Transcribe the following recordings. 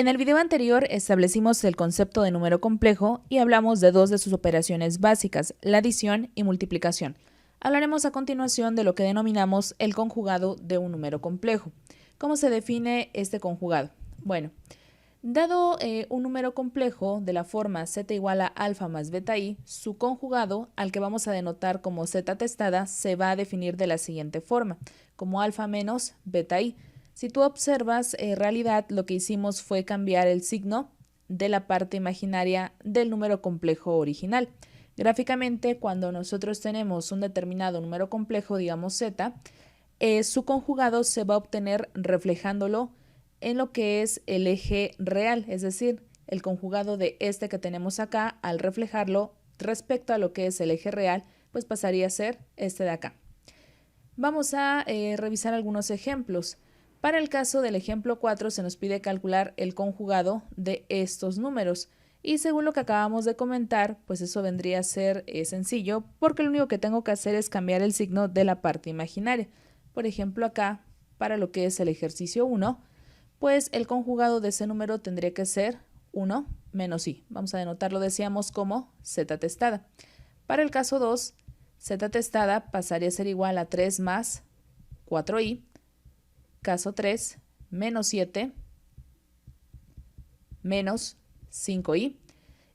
En el video anterior establecimos el concepto de número complejo y hablamos de dos de sus operaciones básicas, la adición y multiplicación. Hablaremos a continuación de lo que denominamos el conjugado de un número complejo. ¿Cómo se define este conjugado? Bueno, dado un número complejo de la forma z igual a alfa más beta i, su conjugado, al que vamos a denotar como z testada, se va a definir de la siguiente forma, como alfa menos beta i. Si tú observas, en realidad lo que hicimos fue cambiar el signo de la parte imaginaria del número complejo original. Gráficamente, cuando nosotros tenemos un determinado número complejo, digamos z, su conjugado se va a obtener reflejándolo en lo que es el eje real, es decir, el conjugado de este que tenemos acá, al reflejarlo respecto a lo que es el eje real, pues pasaría a ser este de acá. Vamos a revisar algunos ejemplos. Para el caso del ejemplo 4 se nos pide calcular el conjugado de estos números y según lo que acabamos de comentar, pues eso vendría a ser sencillo porque lo único que tengo que hacer es cambiar el signo de la parte imaginaria. Por ejemplo acá, para lo que es el ejercicio 1, pues el conjugado de ese número tendría que ser 1 menos i. Vamos a denotarlo, decíamos, como z testada. Para el caso 2, z testada pasaría a ser igual a 3 más 4i. Caso 3, menos 7, menos 5i.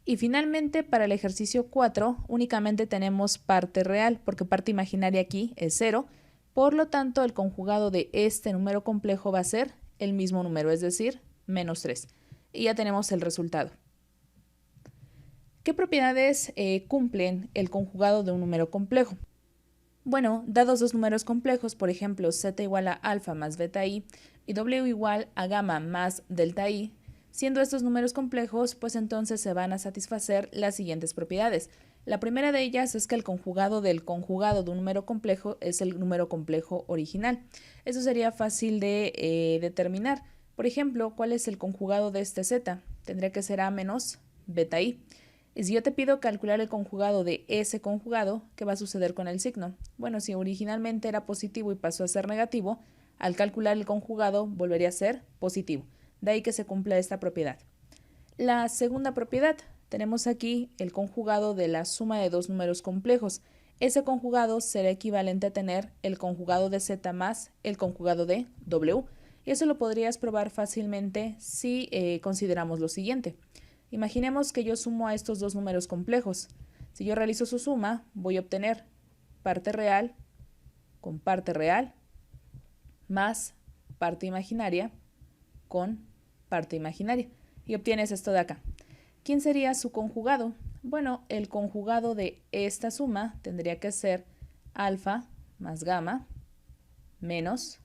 Y finalmente, para el ejercicio 4, únicamente tenemos parte real, porque parte imaginaria aquí es 0. Por lo tanto, el conjugado de este número complejo va a ser el mismo número, es decir, menos 3. Y ya tenemos el resultado. ¿Qué propiedades cumplen el conjugado de un número complejo? Bueno, dados dos números complejos, por ejemplo, z igual a alfa más beta i y w igual a gamma más delta i, siendo estos números complejos, pues entonces se van a satisfacer las siguientes propiedades. La primera de ellas es que el conjugado del conjugado de un número complejo es el número complejo original. Eso sería fácil de determinar. Por ejemplo, ¿cuál es el conjugado de este z? Tendría que ser a menos beta i. Y si yo te pido calcular el conjugado de ese conjugado, ¿qué va a suceder con el signo? Bueno, si originalmente era positivo y pasó a ser negativo, al calcular el conjugado volvería a ser positivo. De ahí que se cumpla esta propiedad. La segunda propiedad, tenemos aquí el conjugado de la suma de dos números complejos. Ese conjugado será equivalente a tener el conjugado de z más el conjugado de w. Y eso lo podrías probar fácilmente si consideramos lo siguiente. Imaginemos que yo sumo a estos dos números complejos. Si yo realizo su suma, voy a obtener parte real con parte real más parte imaginaria con parte imaginaria. Y obtienes esto de acá. ¿Quién sería su conjugado? Bueno, el conjugado de esta suma tendría que ser alfa más gamma menos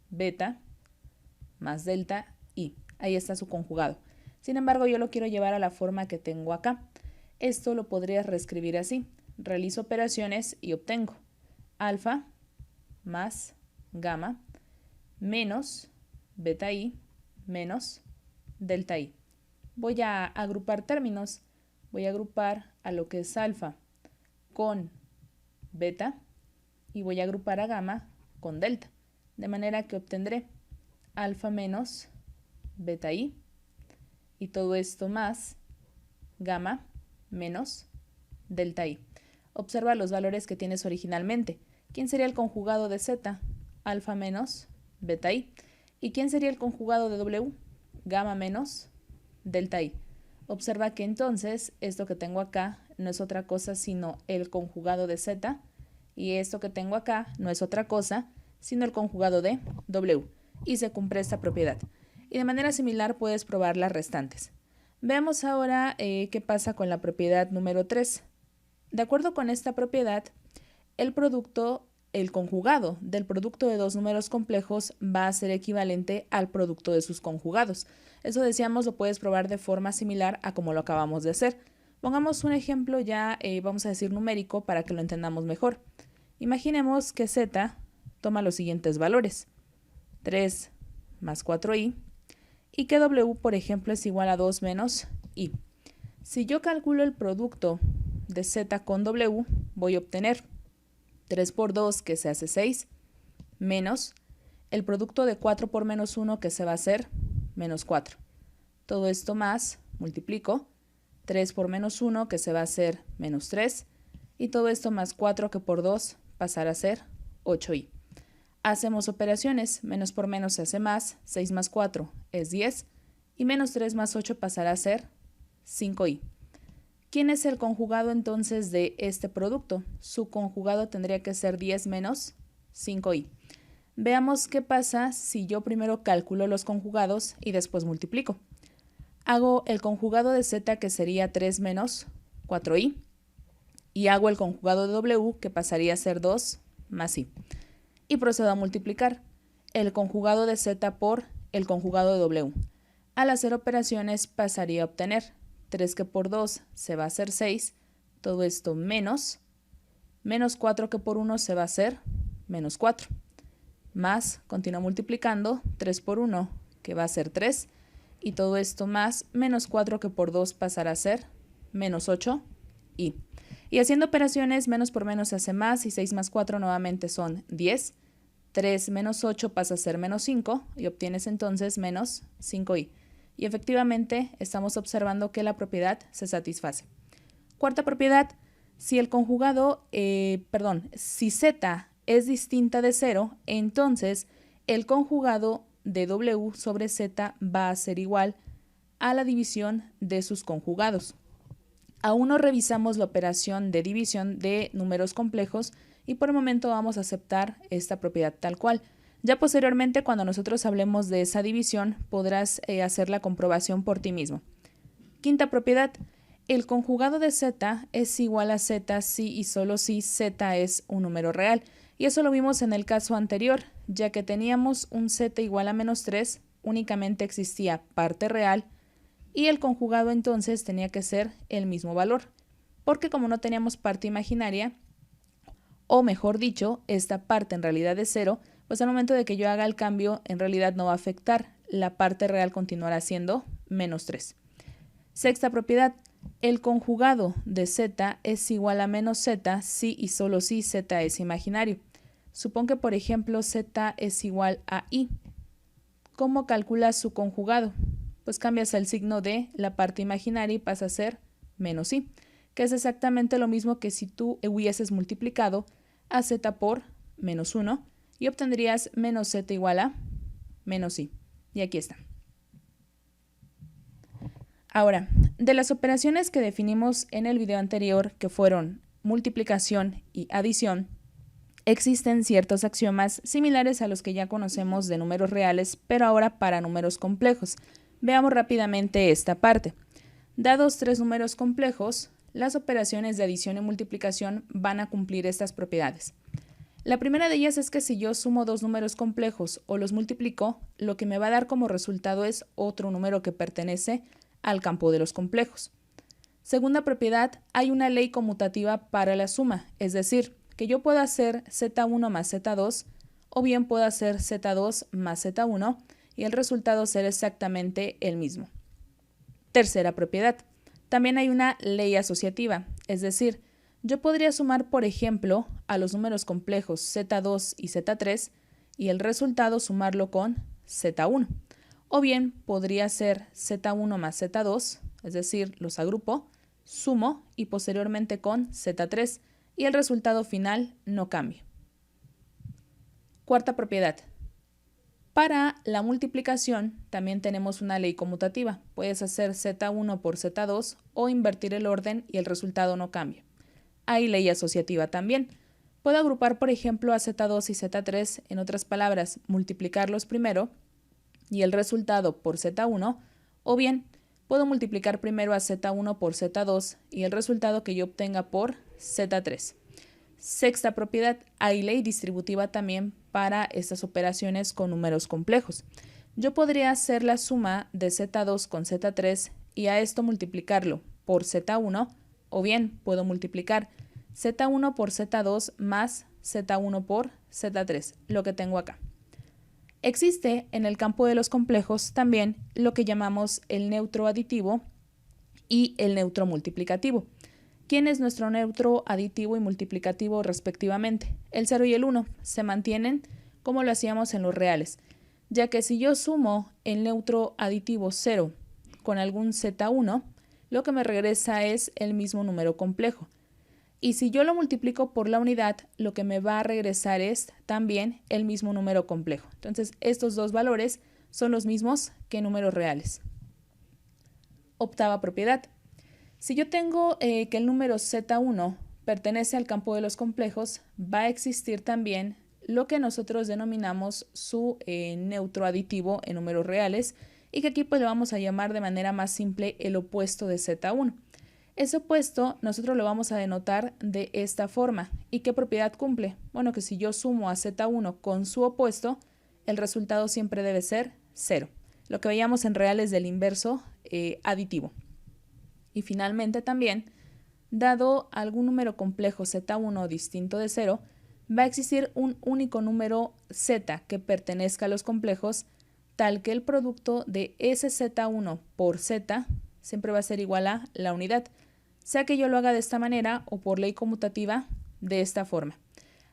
beta más delta i. Ahí está su conjugado. Sin embargo, yo lo quiero llevar a la forma que tengo acá. Esto lo podrías reescribir así. Realizo operaciones y obtengo alfa más gamma menos beta i menos delta i. Voy a agrupar términos. Voy a agrupar a lo que es alfa con beta y voy a agrupar a gamma con delta. De manera que obtendré alfa menos beta i y todo esto más gamma menos delta i. Observa los valores que tienes originalmente. ¿Quién sería el conjugado de z? Alfa menos beta i. ¿Y quién sería el conjugado de w? Gamma menos delta i. Observa que entonces esto que tengo acá no es otra cosa sino el conjugado de z y esto que tengo acá no es otra cosa sino el conjugado de w. Y se cumple esta propiedad. Y de manera similar puedes probar las restantes. Veamos ahora qué pasa con la propiedad número 3. De acuerdo con esta propiedad, el conjugado del producto de dos números complejos va a ser equivalente al producto de sus conjugados. Eso decíamos lo puedes probar de forma similar a como lo acabamos de hacer. Pongamos un ejemplo ya, vamos a decir numérico para que lo entendamos mejor. Imaginemos que z toma los siguientes valores. 3 más 4i y que w, por ejemplo, es igual a 2 menos i. Si yo calculo el producto de z con w, voy a obtener 3 por 2, que se hace 6, menos el producto de 4 por menos 1, que se va a hacer menos 4. todo esto más, multiplico, 3 por menos 1 que se va a hacer menos 3 y todo esto más 4 que por 2 pasará a ser 8i. Hacemos operaciones, menos por menos se hace más, 6 más 4 es 10 y menos 3 más 8 pasará a ser 5i. ¿Quién es el conjugado entonces de este producto? Su conjugado tendría que ser 10 menos 5i. Veamos qué pasa si yo primero calculo los conjugados y después multiplico. Hago el conjugado de z que sería 3 menos 4i y hago el conjugado de w que pasaría a ser 2 más i. Y procedo a multiplicar el conjugado de z por el conjugado de w. Al hacer operaciones pasaría a obtener 3 que por 2 se va a hacer 6, todo esto menos 4 que por 1 se va a hacer menos 4, más, continúo multiplicando, 3 por 1 que va a ser 3, y todo esto más menos 4 que por 2 pasará a ser menos 8 y haciendo operaciones menos por menos se hace más y 6 más 4 nuevamente son 10, 3 menos 8 pasa a ser menos 5 y obtienes entonces menos 5i. Y efectivamente estamos observando que la propiedad se satisface. Cuarta propiedad, si el conjugado, si z es distinta de 0, entonces el conjugado de w sobre z va a ser igual a la división de sus conjugados. Aún no revisamos la operación de división de números complejos y por el momento vamos a aceptar esta propiedad tal cual. Ya posteriormente, cuando nosotros hablemos de esa división, podrás hacer la comprobación por ti mismo. Quinta propiedad, el conjugado de z es igual a z si y solo si z es un número real. Y eso lo vimos en el caso anterior, ya que teníamos un z igual a menos 3, únicamente existía parte real, y el conjugado entonces tenía que ser el mismo valor, porque como no teníamos parte imaginaria, o mejor dicho, esta parte en realidad es 0, pues al momento de que yo haga el cambio en realidad no va a afectar, la parte real continuará siendo menos 3. Sexta propiedad, el conjugado de z es igual a menos z si y solo si z es imaginario. Supón que por ejemplo z es igual a i. ¿Cómo calculas su conjugado? Pues cambias el signo de la parte imaginaria y pasa a ser menos i, que es exactamente lo mismo que si tú hubieses multiplicado a z por menos 1 y obtendrías menos z igual a menos i. Y aquí está. Ahora, de las operaciones que definimos en el video anterior, que fueron multiplicación y adición, existen ciertos axiomas similares a los que ya conocemos de números reales, pero ahora para números complejos. Veamos rápidamente esta parte. Dados tres números complejos, las operaciones de adición y multiplicación van a cumplir estas propiedades. La primera de ellas es que si yo sumo dos números complejos o los multiplico, lo que me va a dar como resultado es otro número que pertenece al campo de los complejos. Segunda propiedad, hay una ley conmutativa para la suma, es decir, que yo puedo hacer z1 más z2 o bien puedo hacer z2 más z1 y el resultado será exactamente el mismo. Tercera propiedad, también hay una ley asociativa, es decir, yo podría sumar, por ejemplo, a los números complejos z2 y z3 y el resultado sumarlo con z1. O bien podría ser z1 más z2, es decir, los agrupo, sumo y posteriormente con z3 y el resultado final no cambia. Cuarta propiedad. Para la multiplicación también tenemos una ley conmutativa. Puedes hacer z1 por z2 o invertir el orden y el resultado no cambia. Hay ley asociativa también. Puedo agrupar, por ejemplo, a z2 y z3, en otras palabras, multiplicarlos primero y el resultado por z1, o bien puedo multiplicar primero a z1 por z2 y el resultado que yo obtenga por z3. Sexta propiedad, hay ley distributiva también para estas operaciones con números complejos. Yo podría hacer la suma de z2 con z3 y a esto multiplicarlo por z1, o bien puedo multiplicar z1 por z2 más z1 por z3, lo que tengo acá. Existe en el campo de los complejos también lo que llamamos el neutro aditivo y el neutro multiplicativo. ¿Quién es nuestro neutro aditivo y multiplicativo respectivamente? El 0 y el 1 se mantienen como lo hacíamos en los reales, ya que si yo sumo el neutro aditivo 0 con algún Z1, lo que me regresa es el mismo número complejo. Y si yo lo multiplico por la unidad, lo que me va a regresar es también el mismo número complejo. Entonces, estos dos valores son los mismos que números reales. Octava propiedad. Si yo tengo que el número Z1 pertenece al campo de los complejos, va a existir también lo que nosotros denominamos su neutro aditivo en números reales y que aquí pues lo vamos a llamar de manera más simple el opuesto de Z1. Ese opuesto nosotros lo vamos a denotar de esta forma. ¿Y qué propiedad cumple? Bueno, que si yo sumo a Z1 con su opuesto, el resultado siempre debe ser 0. Lo que veíamos en reales del inverso aditivo. Y finalmente también, dado algún número complejo Z1 distinto de 0, va a existir un único número Z que pertenezca a los complejos, tal que el producto de ese Z1 por Z siempre va a ser igual a la unidad, sea que yo lo haga de esta manera o por ley conmutativa de esta forma.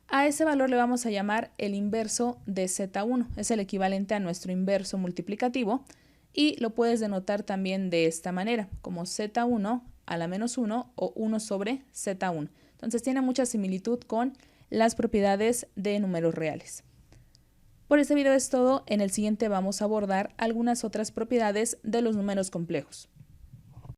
A ese valor le vamos a llamar el inverso de Z1, es el equivalente a nuestro inverso multiplicativo y lo puedes denotar también de esta manera, como Z1 a la menos 1 o 1 sobre Z1. Entonces tiene mucha similitud con las propiedades de números reales. Por este video es todo, en el siguiente vamos a abordar algunas otras propiedades de los números complejos.